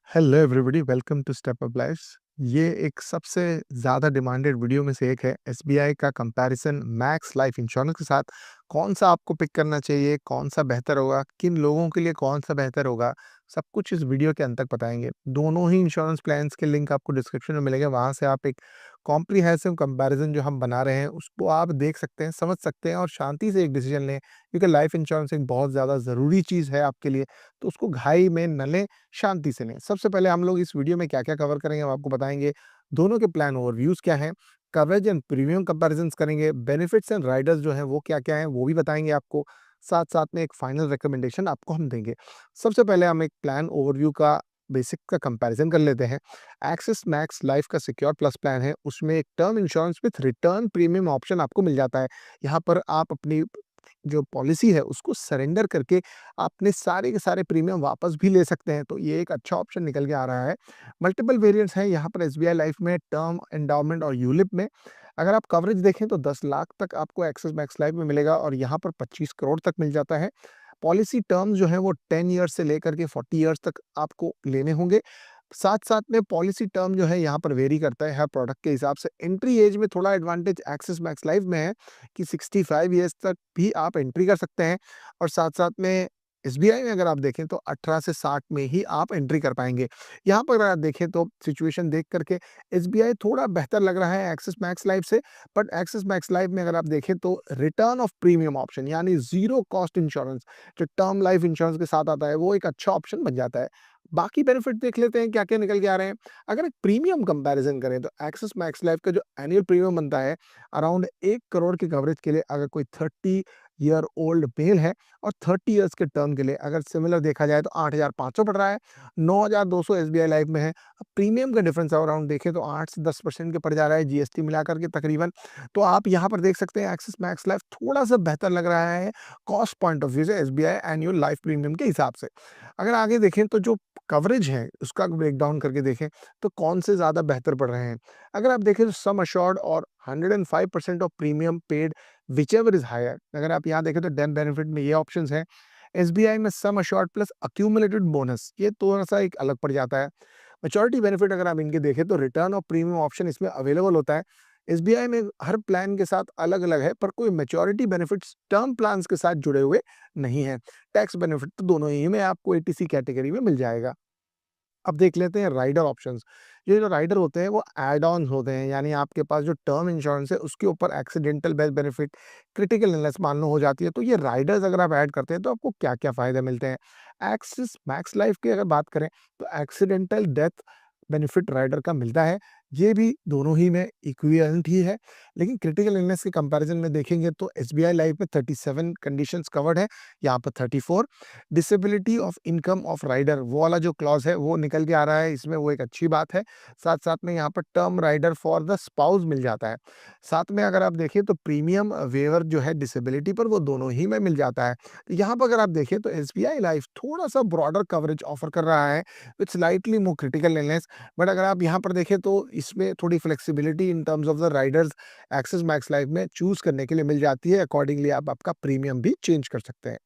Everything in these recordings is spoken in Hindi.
Hello everybody, welcome to step up lifes. ये एक सबसे ज़्यादा डिमांडेड वीडियो में से एक है। एसबीआई का कंपैरिजन मैक्स लाइफ इंश्योरेंस के साथ कौन सा आपको पिक करना चाहिए, कौन सा बेहतर होगा, किन लोगों के लिए कौन सा बेहतर होगा, सब कुछ इस वीडियो के अंत तक बताएंगे। दोनों ही इंश्योरेंस प्लान्स के लिंक आपको डिस्क्रिप्शन में मिलेंगे। वहाँ से आप एक कॉम्प्रिहेंसिव कंपैरिजन जो हम बना रहे हैं उसको आप देख सकते हैं, समझ सकते हैं और शांति से एक डिसीजन लें, क्योंकि लाइफ इंश्योरेंस एक बहुत ज़्यादा ज़रूरी चीज़ है आपके लिए। तो उसको घाई में न लें, शांति से लें। सबसे पहले हम लोग इस वीडियो में क्या-क्या कवर करेंगे, हम आपको बताएँगे। दोनों के प्लान ओवरव्यूज़ क्या हैं, कवरेज एंड प्रीमियम कंपैरिज़न्स करेंगे, बेनिफिट्स एंड राइडर्स जो हैं वो क्या-क्या हैं, वो भी बताएँगे आपको। साथ-साथ में एक फाइनल रिकमेंडेशन आपको हम देंगे। सबसे पहले हम एक प्लान ओवरव्यू का बेसिक का कंपैरिज़न कर लेते हैं। एक्सिस मैक्स लाइफ का सिक्योर प्लस प्लान है, उसमें एक term insurance with return premium option आपको मिल जाता है। यहाँ पर आप अपनी जो पॉलिसी है उसको सरेंडर करके अपने सारे के सारे प्रीमियम वापस भी ले सकते हैं, तो ये एक अच्छा ऑप्शन निकल के आ रहा है। मल्टीपल वेरिएंट्स हैं यहाँ पर एसबीआई लाइफ में, टर्म, एंडाउमेंट और यूलिप में। अगर आप कवरेज देखें तो 10 लाख तक आपको एक्सिस मैक्स लाइफ में मिलेगा और यहाँ पर 25 करोड़ तक मिल जाता है। पॉलिसी टर्म्स जो है वो 10 ईयर्स से लेकर के 40 ईयर्स तक आपको लेने होंगे। साथ-साथ में पॉलिसी टर्म जो है यहाँ पर वेरी करता है हर प्रोडक्ट के हिसाब से। एंट्री एज में थोड़ा एडवांटेज एक्सिस मैक्स लाइफ में है कि 65 ईयर्स तक भी आप एंट्री कर सकते हैं और साथ-साथ में एसबीआई में अगर आप देखें तो 18 से 60 में ही आप एंट्री कर पाएँगे। यहाँ पर अगर आप देखें तो सिचुएशन देख कर के एसबीआई थोड़ा बेहतर लग रहा है एक्सिस मैक्स लाइफ से, बट एक्सिस मैक्स लाइफ में अगर आप देखें तो रिटर्न ऑफ प्रीमियम ऑप्शन यानी ज़ीरो कॉस्ट इंश्योरेंस जो टर्म लाइफ इंश्योरेंस के साथ आता है, वो एक अच्छा ऑप्शन बन जाता है। बाकी बेनिफिट देख लेते हैं क्या-क्या निकल के आ रहे हैं। अगर एक प्रीमियम कंपैरिज़न करें तो एक्सिस मैक्स लाइफ का जो एनुअल प्रीमियम बनता है अराउंड 1 करोड़ के कवरेज के लिए, अगर कोई 30 ईयर ओल्ड मेल है और 30 इयर्स के टर्म के लिए अगर सिमिलर देखा जाए तो 8,500 पड़ रहा है, 9,200 एसबीआई लाइफ में है। अब प्रीमियम का डिफरेंस अराउंड देखें तो 8 से 10% के पड़ जा रहा है जीएसटी मिलाकर के तकरीबन। तो आप यहाँ पर देख सकते हैं एक्सिस मैक्स लाइफ थोड़ा-सा बेहतर लग रहा है कॉस्ट पॉइंट ऑफ व्यू से एसबीआई एनुअल लाइफ प्रीमियम के हिसाब से। अगर आगे देखें तो जो कवरेज है उसका ब्रेकडाउन करके देखें तो कौन से ज़्यादा बेहतर पड़ रहे हैं। अगर आप देखें तो सम अश्योर्ड और 105% of premium paid whichever is higher. अगर आप यहाँ देखें तो डेथ बेनिफिट में ये ऑप्शंस हैं। एसबीआई में sum assured plus accumulated bonus, ये थोड़ा-सा एक अलग पड़ जाता है। मैच्योरिटी बेनिफिट अगर आप इनके देखें तो रिटर्न ऑफ प्रीमियम ऑप्शन इसमें अवेलेबल होता है। एसबीआई में हर प्लान के साथ अलग-अलग है, पर कोई मैच्योरिटी बेनिफिट्स टर्म प्लान्स के साथ जुड़े हुए नहीं हैं। टैक्स बेनिफिट तो दोनों ही में आपको एटीसी कैटेगरी में मिल जाएगा। अब देख लेते हैं राइडर ऑप्शंस। ये जो राइडर होते हैं वो ऐड ऑन्स होते हैं, यानी आपके पास जो टर्म इंश्योरेंस है उसके ऊपर accidental death benefit, critical illness मान लो हो जाती है, तो ये राइडर्स अगर आप ऐड करते हैं तो आपको क्या-क्या फ़ायदे मिलते हैं। एक्सिस मैक्स लाइफ की अगर बात करें तो एक्सीडेंटल डेथ बेनिफिट राइडर का मिलता है। ये भी दोनों ही में इक्विवेलेंट ही है, लेकिन क्रिटिकल इलनेस के कंपैरिजन में देखेंगे तो एसबीआई लाइफ में 37 कंडीशंस कवर्ड है, यहाँ पर 34। Disability of income of rider वो वाला जो क्लॉज़ है वो निकल के आ रहा है इसमें, वो एक अच्छी बात है। साथ-साथ में यहाँ पर term rider for the spouse मिल जाता है। साथ में अगर आप देखें तो प्रीमियम वेवर जो है डिसेबिलिटी पर वो दोनों ही में मिल जाता है। तो यहाँ पर अगर आप देखें तो एसबीआई लाइफ थोड़ा-सा ब्रॉडर कवरेज ऑफर कर रहा है with slightly more critical illness, but अगर आप यहाँ पर देखें तो इसमें थोड़ी flexibility in terms of the Riders axis Max life में चूज़ करने के लिए मिल जाती है। अकॉर्डिंगली आप आपका प्रीमियम भी चेंज कर सकते हैं।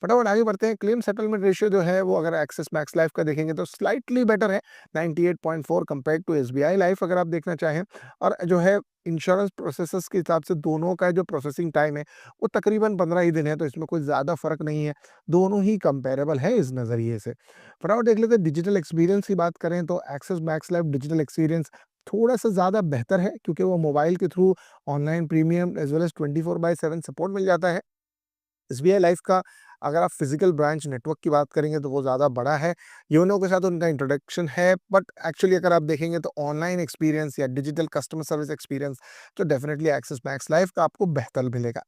फटाफट आगे बढ़ते हैं। क्लेम सेटलमेंट रेशियो जो है वो अगर एक्सिस मैक्स लाइफ का देखेंगे तो स्लाइटली बेटर है, 98.4 कंपेयर्ड टू एसबीआई लाइफ अगर आप देखना चाहें। और जो है इंश्योरेंस प्रोसेसर्स के हिसाब से दोनों का जो प्रोसेसिंग टाइम है वो तकरीबन 15 ही दिन है, तो इसमें कोई ज़्यादा फ़र्क नहीं है। दोनों ही कंपेरेबल है इस नज़रिए से। फटाफट देख लेते हैं डिजिटल एक्सपीरियंस की बात करें तो Axis Max Life digital experience थोड़ा-सा ज़्यादा बेहतर है, क्योंकि वो मोबाइल के through online premium as well as 24/7 support मिल जाता है। एसबीआई लाइफ का अगर आप फिजिकल ब्रांच नेटवर्क की बात करेंगे तो वो ज़्यादा बड़ा है। योनो के साथ उनका इंट्रोडक्शन है, बट एक्चुअली अगर आप देखेंगे तो ऑनलाइन एक्सपीरियंस या डिजिटल कस्टमर सर्विस एक्सपीरियंस तो डेफिनिटली एक्सिस मैक्स लाइफ का आपको बेहतर मिलेगा।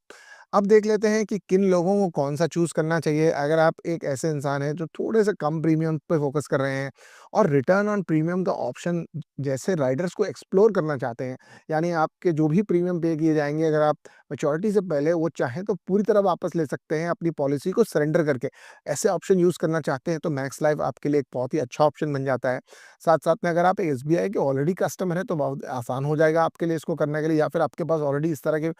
अब देख लेते हैं कि किन लोगों को कौन-सा चूज़ करना चाहिए। अगर आप एक ऐसे इंसान हैं जो थोड़े से कम प्रीमियम पे फ़ोकस कर रहे हैं और रिटर्न ऑन प्रीमियम का ऑप्शन जैसे राइडर्स को एक्सप्लोर करना चाहते हैं, यानी आपके जो भी प्रीमियम पे किए जाएँगे अगर आप मैच्योरिटी से पहले वो चाहें तो पूरी तरह वापस ले सकते हैं अपनी पॉलिसी को सरेंडर करके। ऐसे ऑप्शन यूज़ करना चाहते हैं तो मैक्स लाइफ आपके लिए एक बहुत ही अच्छा ऑप्शन बन जाता है। साथ-साथ में अगर आप एसबीआई के ऑलरेडी कस्टमर हैं तो बहुत आसान हो जाएगा आपके लिए इसको करने के लिए, या फिर आपके पास ऑलरेडी इस तरह के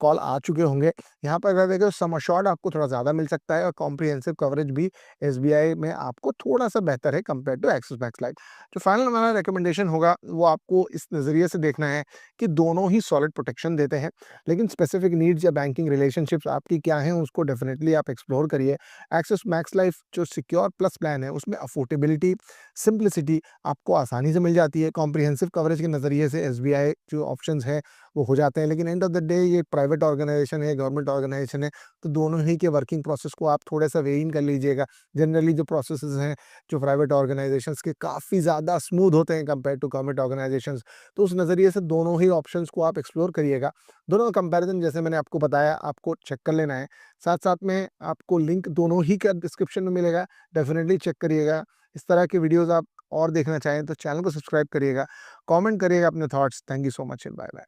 कॉल आ चुके होंगे। यहाँ पर अगर देखें तो सम अश्योर्ड आपको थोड़ा ज़्यादा मिल सकता है और कॉम्प्रिहेंसिव कवरेज भी एसबीआई में आपको थोड़ा-सा बेहतर है compared to Axis versus Max Life. जो फाइनल हमारा रिकमेंडेशन होगा वो आपको इस नज़रिए से देखना है कि दोनों ही सॉलिड प्रोटेक्शन देते हैं, लेकिन स्पेसिफिक नीड्स या बैंकिंग रिलेशनशिप्स आपकी क्या हैं उसको डेफिनेटली आप एक्सप्लोर करिए। एक्सिस मैक्स लाइफ जो सिक्योर प्लस प्लान है उसमें अफोर्डेबिलिटी, सिंप्लिसिटी आपको आसानी से मिल जाती है। कॉम्प्रिहेंसिव कवरेज के नज़रिए से एसबीआई जो ऑप्शंस हैं वो हो जाते हैं, लेकिन एंड ऑफ द डे ये प्राइवेट ऑर्गेनाइजेशन है, गवर्नमेंट ऑर्गेनाइजेशन है, तो दोनों ही के वर्किंग प्रोसेस को आप थोड़ा-सा वेइ इन कर लीजिएगा। जनरली जो प्रोसेसेस हैं, जो प्राइवेट ऑर्गेनाइजेशंस के काफ़ी ज़्यादा स्मूथ होते हैं कंपेयर टू गवर्नमेंट ऑर्गेनाइजेशंस, तो उस नज़रिए से दोनों ही ऑप्शंस को आप एक्सप्लोर करिएगा। दोनों का कंपैरिज़न जैसे मैंने आपको बताया आपको चेक कर लेना है। साथ-साथ में आपको लिंक दोनों ही का डिस्क्रिप्शन में मिलेगा, डेफिनिटली चेक करिएगा। इस तरह की वीडियोज़ आप और देखना चाहें तो चैनल को सब्सक्राइब करिएगा, कमेंट करिएगा अपने thoughts. Thank you so much and bye bye.